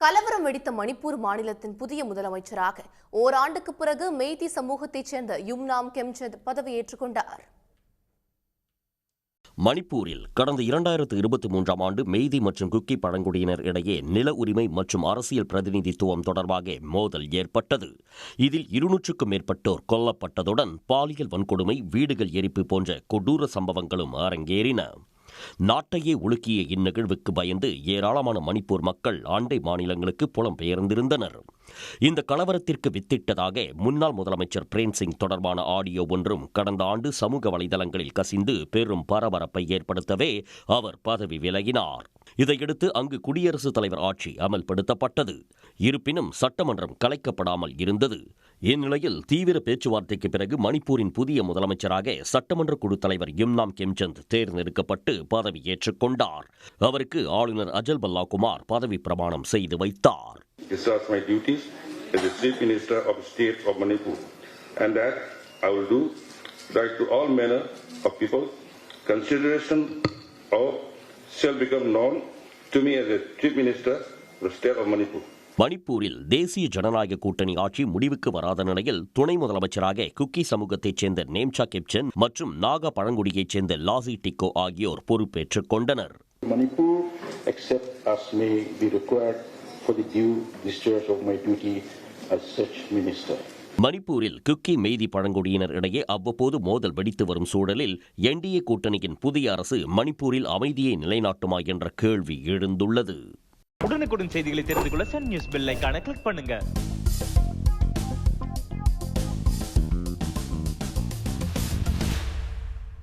கலவரம் வெடித்த மணிப்பூர் மாநிலத்தின் புதிய முதலமைச்சராக ஓராண்டுக்கு பிறகு மெய்தி சமூகத்தைச் சேர்ந்த யும்னாம் கெம்சந்த் பதவியேற்றுக் கொண்டார். மணிப்பூரில் கடந்த 2023ஆம் ஆண்டு மெய்தி மற்றும் குக்கி பழங்குடியினர் இடையே நில உரிமை மற்றும் அரசியல் பிரதிநிதித்துவம் தொடர்பாக மோதல் ஏற்பட்டது. இதில் 200க்கும் மேற்பட்டோர் கொல்லப்பட்டதுடன் பாலியல் வன்கொடுமை, வீடுகள் எரிப்பு போன்ற கொடூர சம்பவங்களும் அரங்கேறின. நாட்டையே உலுக்கிய இந்நிகழ்வுக்கு பயந்து ஏராளமான மணிப்பூர் மக்கள் அண்டை மாநிலங்களுக்கு புலம்பெயர்ந்திருந்தனர். இந்த கலவரத்திற்கு வித்திட்டதாக முன்னாள் முதலமைச்சர் பிரேம்சிங் தொடர்பான ஆடியோ ஒன்றும் கடந்த ஆண்டு சமூக வலைதளங்களில் கசிந்து பெரும் பரபரப்பை ஏற்படுத்தவே அவர் பதவி விலகினார். இதையடுத்து அங்கு குடியரசுத் தலைவர் ஆட்சி அமல்படுத்தப்பட்டது. இருப்பினும் சட்டமன்றம் கலைக்கப்படாமல் இருந்தது. இந்நிலையில் தீவிர பேச்சுவார்த்தைக்கு பிறகு மணிப்பூரின் புதிய முதலமைச்சராக சட்டமன்ற குழு தலைவர் யும்னாம் கெம்சந்த் தேர்ந்தெடுக்கப்பட்டு பதவியேற்றுக் கொண்டார். அவருக்கு ஆளுநர் அஜல் பல்லா குமார் பதவி பிரமாணம் செய்து வைத்தார். Discharge my duties as the Chief Minister of the State of Manipur, and that I will do right to all manner of people. Consideration of shall become known to me as the Chief Minister of the State of Manipur. மணிப்பூரில் தேசிய ஜனநாயக கூட்டணி ஆட்சி முடிவுக்கு வராத நிலையில் துணை முதலமைச்சராக குக்கி சமூகத்தைச் சேர்ந்த நேம்சா கெப்சன் மற்றும் நாகா பழங்குடியைச் சேர்ந்த லாசி டிக்கோ ஆகியோர் பொறுப்பேற்றுக் கொண்டனர். Manipur, except as may be required for the due discharge of my duty as such minister. மணிப்பூரில் குக்கி மெய்தி பழங்குடியினர் இடையே அவ்வப்போது மோதல் வெடித்து வரும் சூழலில் என்டிஏ கூட்டணியின் புதிய அரசு மணிப்பூரில் அமைதியை நிலைநாட்டுமா என்ற கேள்வி எழுந்துள்ளது. உடனுக்குடன் செய்திகளை தெரிந்து கொள்ள சன் நியூஸ் பெல் ஐகானை கிளிக் பண்ணுங்க.